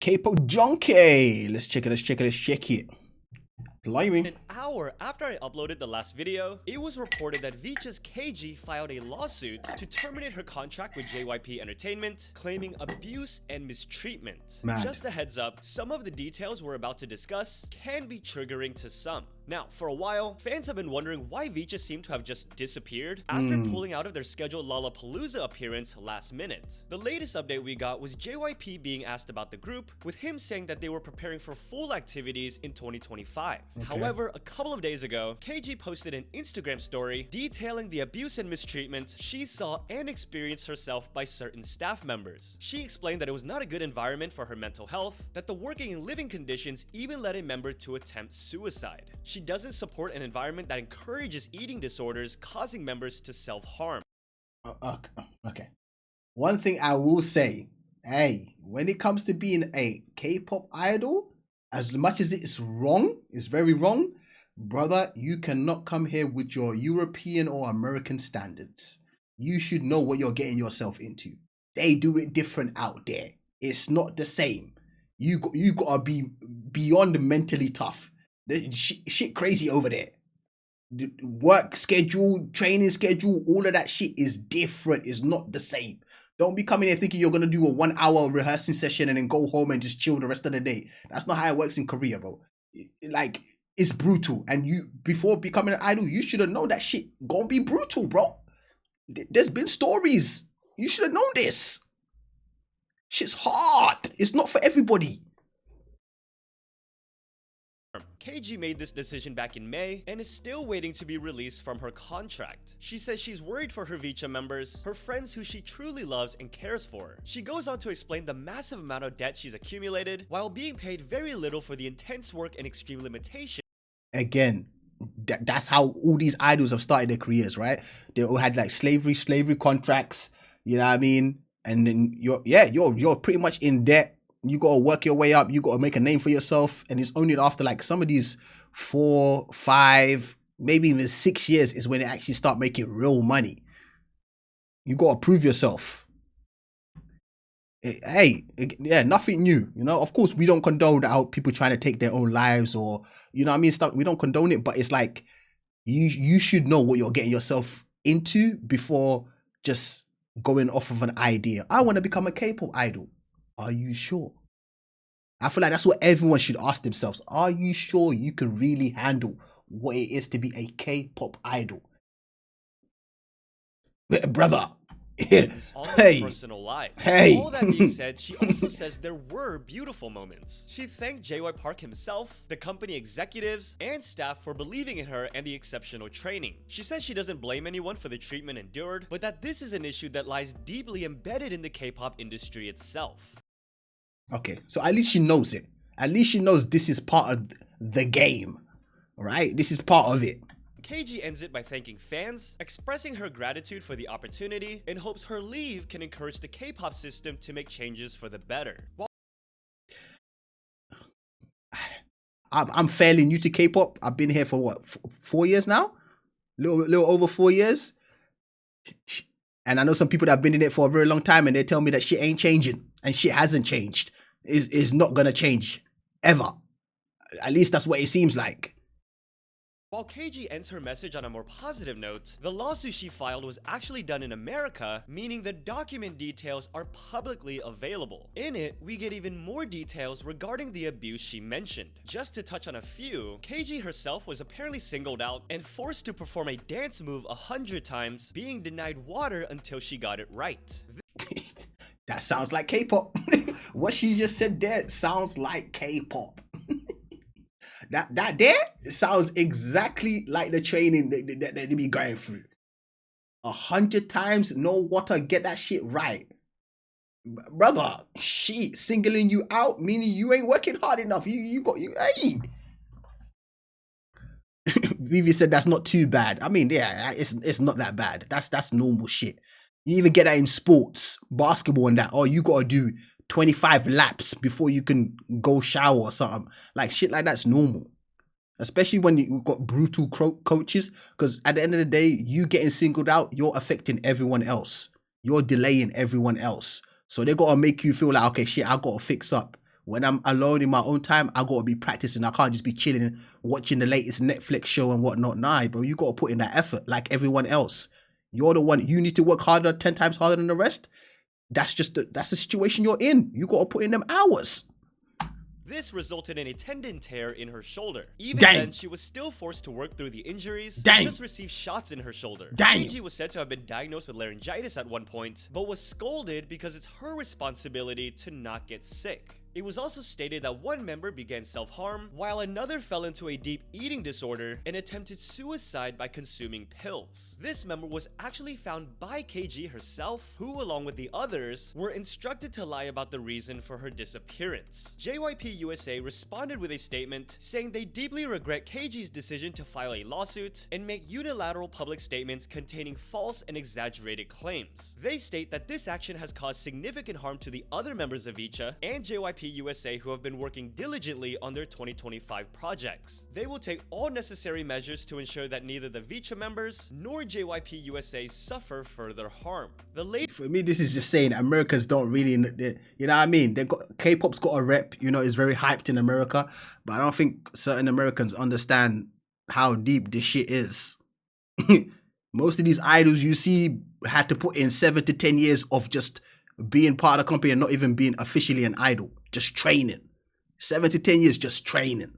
K-pop junkie. Let's check it. Blimey. An hour after I uploaded the last video, it was reported that VCHA's KG filed a lawsuit to terminate her contract with JYP Entertainment, claiming abuse and mistreatment. Mad. Just a heads up, some of the details we're about to discuss can be triggering to some. Now, for a while, fans have been wondering why VCHA seemed to have just disappeared after pulling out of their scheduled Lollapalooza appearance last minute. The latest update we got was JYP being asked about the group, with him saying that they were preparing for full activities in 2025. Okay. However, a couple of days ago, KG posted an Instagram story detailing the abuse and mistreatment she saw and experienced herself by certain staff members. She explained that it was not a good environment for her mental health, that the working and living conditions even led a member to attempt suicide. She doesn't support an environment that encourages eating disorders, causing members to self-harm. Okay. One thing I will say, hey, when it comes to being a K-pop idol, as much as it's wrong, it's very wrong, brother, you cannot come here with your European or American standards. You should know what you're getting yourself into. They do it different out there. It's not the same. You gotta be beyond mentally tough. The shit crazy over there. The work schedule, training schedule, all of that shit is different. It's not the same. Don't be coming here thinking you're gonna do a 1 hour rehearsing session and then go home and just chill the rest of the day. That's not how it works in Korea, bro. Like, it's brutal. And you, before becoming an idol, you should have known that shit gonna be brutal, bro. There's been stories. You should have known this. Shit's hard. It's not for everybody. KG made this decision back in May and is still waiting to be released from her contract. She says she's worried for her VCHA members, her friends who she truly loves and cares for. She goes on to explain the massive amount of debt she's accumulated while being paid very little for the intense work and extreme limitations. Again, that's how all these idols have started their careers, right? They all had like slavery contracts, you know what I mean? And then you're pretty much in debt. You gotta work your way up. You gotta make a name for yourself. And it's only after like some of these 4, 5, maybe even 6 years is when they actually start making real money. You gotta prove yourself. Hey, yeah, nothing new. You know, of course, we don't condone how people trying to take their own lives or, you know what I mean, stuff. We don't condone it, but it's like you should know what you're getting yourself into before just going off of an idea. I want to become a K-pop idol. Are you sure? I feel like that's what everyone should ask themselves. Are you sure you can really handle what it is to be a K-pop idol? Brother. On her personal life. All that being said, she also says there were beautiful moments. She thanked JY Park himself, the company executives, and staff for believing in her and the exceptional training. She says she doesn't blame anyone for the treatment endured, but that this is an issue that lies deeply embedded in the K-pop industry itself. Okay, so at least she knows it. At least she knows this is part of the game, right? This is part of it. KG ends it by thanking fans, expressing her gratitude for the opportunity, and hopes her leave can encourage the K-pop system to make changes for the better. I'm fairly new to K-pop. I've been here for what, 4 years now? Little over 4 years. And I know some people that have been in it for a very long time and they tell me that shit ain't changing. And shit hasn't changed. It's not gonna change. Ever. At least that's what it seems like. While KG ends her message on a more positive note, the lawsuit she filed was actually done in America, meaning the document details are publicly available. In it, we get even more details regarding the abuse she mentioned. Just to touch on a few, KG herself was apparently singled out and forced to perform a dance move 100 times, being denied water until she got it right. That sounds like K-pop. What she just said there sounds like K-pop. That there sounds exactly like the training that they be going through. 100 times, no water, get that shit right. Brother, she singling you out, meaning you ain't working hard enough. Hey. Vivi said that's not too bad. I mean, yeah, it's not that bad. That's normal shit. You even get that in sports, basketball and that. Oh, you gotta do 25 laps before you can go shower or something. Like shit like that's normal. Especially when you've got brutal coaches. Because at the end of the day, you getting singled out, you're affecting everyone else. You're delaying everyone else. So they gotta make you feel like, okay, shit, I gotta fix up when I'm alone in my own time, I gotta be practicing. I can't just be chilling, watching the latest Netflix show and whatnot. Nah, bro, you gotta put in that effort like everyone else. You're the one, you need to work harder, 10 times harder than the rest. That's the situation you're in. You gotta put in them hours. This resulted in a tendon tear in her shoulder. Even Dang. then, she was still forced to work through the injuries. Dang. And just received shots in her shoulder. Dang. KG was said to have been diagnosed with laryngitis at one point, but was scolded because it's her responsibility to not get sick. It was also stated that one member began self-harm, while another fell into a deep eating disorder and attempted suicide by consuming pills. This member was actually found by KG herself, who along with the others were instructed to lie about the reason for her disappearance. JYP USA responded with a statement saying they deeply regret KG's decision to file a lawsuit and make unilateral public statements containing false and exaggerated claims. They state that this action has caused significant harm to the other members of VCHA and JYP USA who have been working diligently on their 2025 projects. They will take all necessary measures to ensure that neither the VCHA members nor JYP USA suffer further harm. For me, this is just saying Americans don't really, you know what I mean? They got K-pop's got a rep, you know, it's very hyped in America, but I don't think certain Americans understand how deep this shit is. Most of these idols you see had to put in 7 to 10 years of just being part of the company and not even being officially an idol. Just training. 7 to 10 years just training.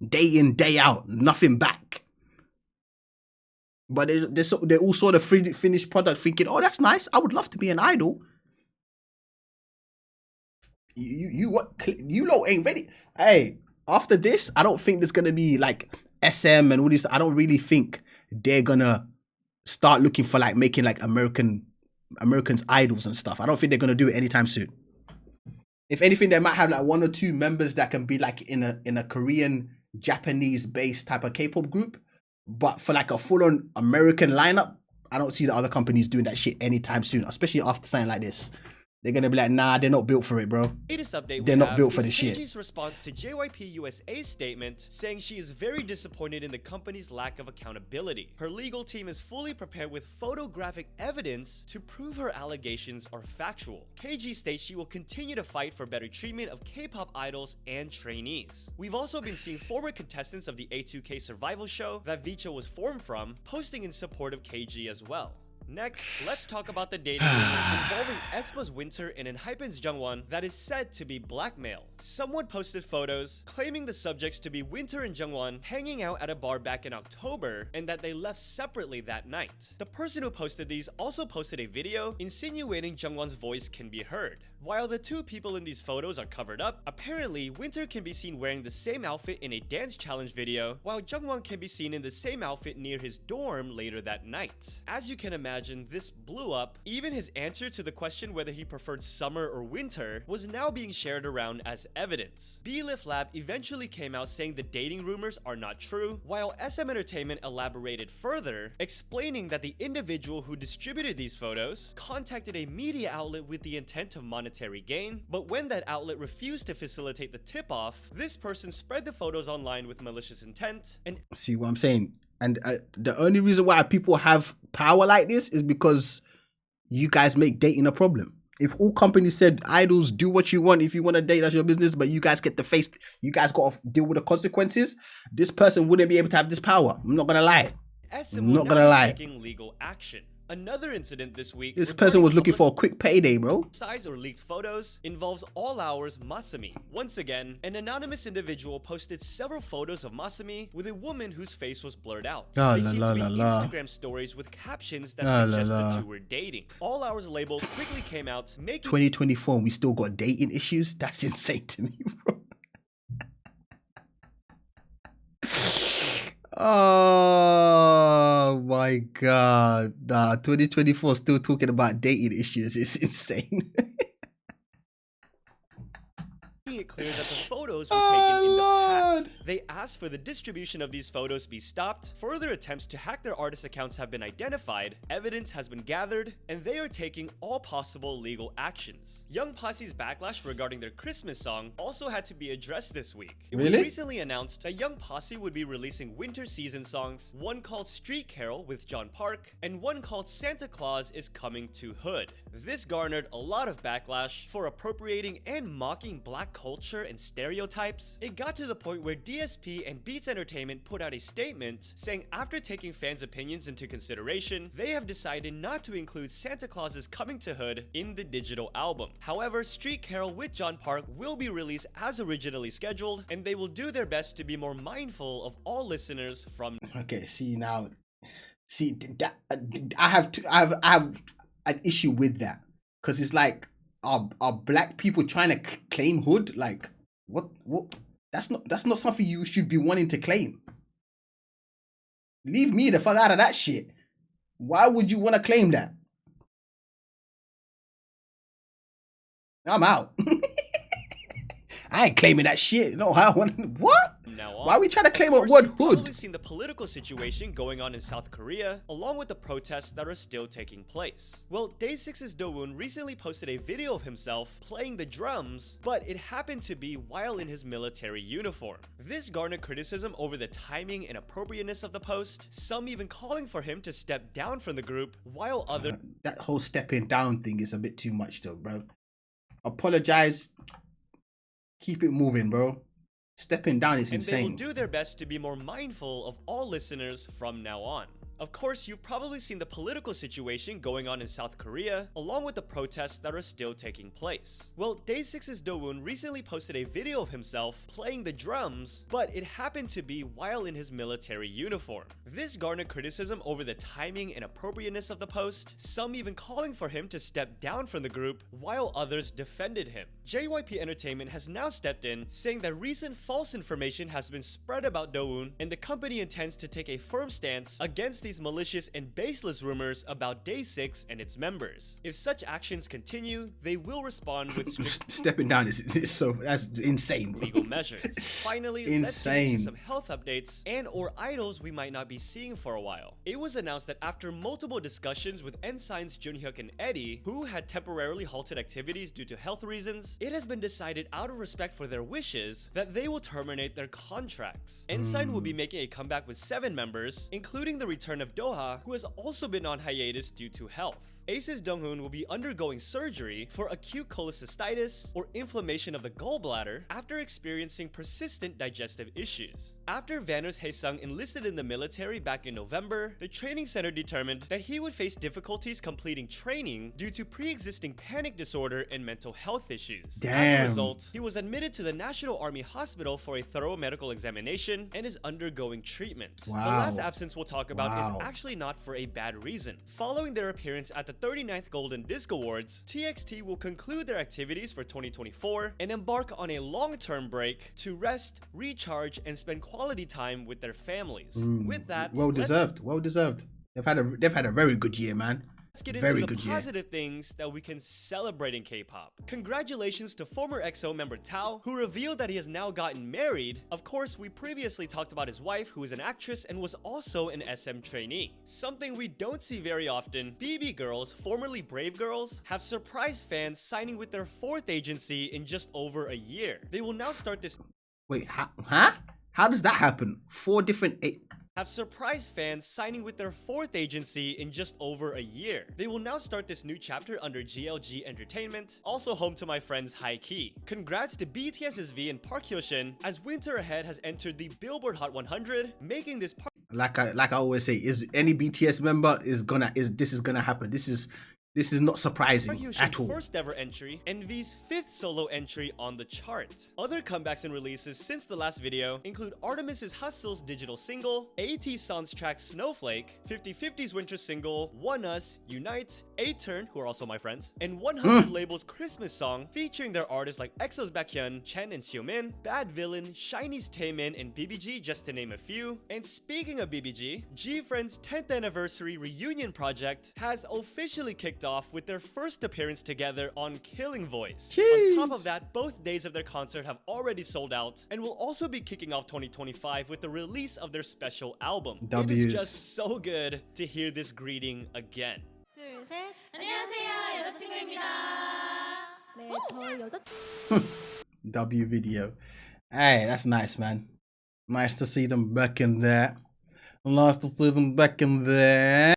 Day in, day out. Nothing back. But they all saw the finished product thinking, oh, that's nice. I would love to be an idol. You lot ain't ready. Hey, after this, I don't think there's going to be like SM and all this. I don't really think they're going to start looking for like making like Americans idols and stuff. I don't think they're going to do it anytime soon. If anything, they might have like 1 or 2 members that can be like in a Korean, Japanese-based type of K-pop group. But for like a full-on American lineup, I don't see the other companies doing that shit anytime soon, especially after something like this. They're going to be like, nah, they're not built for it, bro. Latest update they're not built for the shit. KG's response to JYP USA's statement, saying she is very disappointed in the company's lack of accountability. Her legal team is fully prepared with photographic evidence to prove her allegations are factual. KG states she will continue to fight for better treatment of K-pop idols and trainees. We've also been seeing former contestants of the A2K survival show that VCHA was formed from, posting in support of KG as well. Next, let's talk about the dating rumor involving aespa's Winter and ENHYPEN's Jungwon that is said to be blackmail. Someone posted photos claiming the subjects to be Winter and Jungwon hanging out at a bar back in October and that they left separately that night. The person who posted these also posted a video insinuating Jungwon's voice can be heard. While the two people in these photos are covered up, apparently Winter can be seen wearing the same outfit in a dance challenge video, while Jungwon can be seen in the same outfit near his dorm later that night. As you can imagine, this blew up. Even his answer to the question whether he preferred summer or winter was now being shared around as evidence. BLIF Lab eventually came out saying the dating rumors are not true, while SM Entertainment elaborated further, explaining that the individual who distributed these photos contacted a media outlet with the intent of monetary gain, but when that outlet refused to facilitate the tip-off, this person spread the photos online with malicious intent and— See what I'm saying? And the only reason why people have power like this is because you guys make dating a problem. If all companies said, idols, do what you want, if you want to date, that's your business, but you guys get the face, you guys got to deal with the consequences, this person wouldn't be able to have this power. I'm not going to lie. I'm not going to lie. Taking legal action. Another incident this week— this person was looking for a quick payday, bro. Size or leaked photos involves All Hours Masami. Once again, an anonymous individual posted several photos of Masami with a woman whose face was blurred out. They seem to be Instagram stories with captions that suggest the two were dating. All Hours label quickly came out, making 2024 and we still got dating issues? That's insane to me, bro. Oh my god. Nah, 2024 still talking about dating issues. It's insane. it clear that the photos were taken in the past. They asked for the distribution of these photos be stopped. Further attempts to hack their artist accounts have been identified. Evidence has been gathered, and they are taking all possible legal actions. Young Posse's backlash regarding their Christmas song also had to be addressed this week. It was recently announced that Young Posse would be releasing winter season songs, one called Street Carol with John Park, and one called Santa Claus is Coming to Hood. This garnered a lot of backlash for appropriating and mocking black culture and stereotypes. It got to the point where DSP and Beats Entertainment put out a statement saying after taking fans' opinions into consideration, they have decided not to include Santa Claus's Coming to Hood in the digital album. However, Street Carol with John Park will be released as originally scheduled, and they will do their best to be more mindful of all listeners from. Okay, that I have an issue with that, because it's like, are black people trying to claim hood? Like, what? That's not something you should be wanting to claim. Leave me the fuck out of that shit. Why would you want to claim that? I'm out. I ain't claiming that shit. No, I want what? Why are we trying to claim a word hood? You've probably seen the political situation going on in South Korea, along with the protests that are still taking place. Well, Day6's Dowoon recently posted a video of himself playing the drums, but it happened to be while in his military uniform. This garnered criticism over the timing and appropriateness of the post, some even calling for him to step down from the group, while others... that whole stepping down thing is a bit too much though, bro. Apologize. Keep it moving, bro. Stepping down is insane. And they will do their best to be more mindful of all listeners from now on. Of course, you've probably seen the political situation going on in South Korea, along with the protests that are still taking place. Well, Day6's Dowoon recently posted a video of himself playing the drums, but it happened to be while in his military uniform. This garnered criticism over the timing and appropriateness of the post, some even calling for him to step down from the group, while others defended him. JYP Entertainment has now stepped in, saying that recent false information has been spread about Dowoon, and the company intends to take a firm stance against these malicious and baseless rumors about Day6 and its members. If such actions continue, they will respond with stepping down is so that's insane, bro. Legal measures. Finally, let's get into some health updates and or idols we might not be seeing for a while. It was announced that after multiple discussions with Ensign's Junhyuk and Eddie, who had temporarily halted activities due to health reasons, it has been decided out of respect for their wishes that they will terminate their contracts. Ensign will be making a comeback with 7 members, including the return of Doha, who has also been on hiatus due to health. ACE's Donghoon will be undergoing surgery for acute cholecystitis or inflammation of the gallbladder after experiencing persistent digestive issues. After Vanus Haesung enlisted in the military back in November, the training center determined that he would face difficulties completing training due to pre-existing panic disorder and mental health issues. Damn. As a result, he was admitted to the National Army Hospital for a thorough medical examination and is undergoing treatment. Wow. The last absence we'll talk about is actually not for a bad reason. Following their appearance at the 39th Golden Disc Awards, TXT will conclude their activities for 2024 and embark on a long-term break to rest, recharge, and spend quality time with their families. With that, well deserved. They've had a very good year, man. Let's get into the positive things that we can celebrate in K-pop. Congratulations to former EXO member Tao, who revealed that he has now gotten married. Of course, we previously talked about his wife, who is an actress and was also an SM trainee. Something we don't see very often, BB Girls, formerly Brave Girls, have surprised fans signing with their 4th agency in just over a year. They will now start this... Wait, huh? How does that happen? 4 different... have surprised fans signing with their 4th agency in just over a year. They will now start this new chapter under GLG Entertainment, also home to my friends High Key. Congrats to BTS's V and Park Hyo-shin, as Winter Ahead has entered the Billboard Hot 100, making this part... Like I always say, is any BTS member this is gonna happen. This is not surprising at all. First ever entry and V's 5th solo entry on the chart. Other comebacks and releases since the last video include Artemis's Hustle's digital single, AT Son's track Snowflake, 50/50's winter single, One Us, Unite, A-Turn, who are also my friends, and 100 Label's Christmas song featuring their artists like EXO's Baekhyun, Chen and Xiumin, Bad Villain, SHINee's Taemin, and BBG, just to name a few. And speaking of BBG, GFRIEND's 10th anniversary reunion project has officially kicked off with their first appearance together on Killing Voice. Jeez. On top of that, both days of their concert have already sold out and will also be kicking off 2025 with the release of their special album. It is just so good to hear this greeting again. 둘, 셋. 안녕하세요, 여자친구입니다. 네, 저 W video. Hey, that's nice, man. Nice to see them back in there. Nice to see them back in there.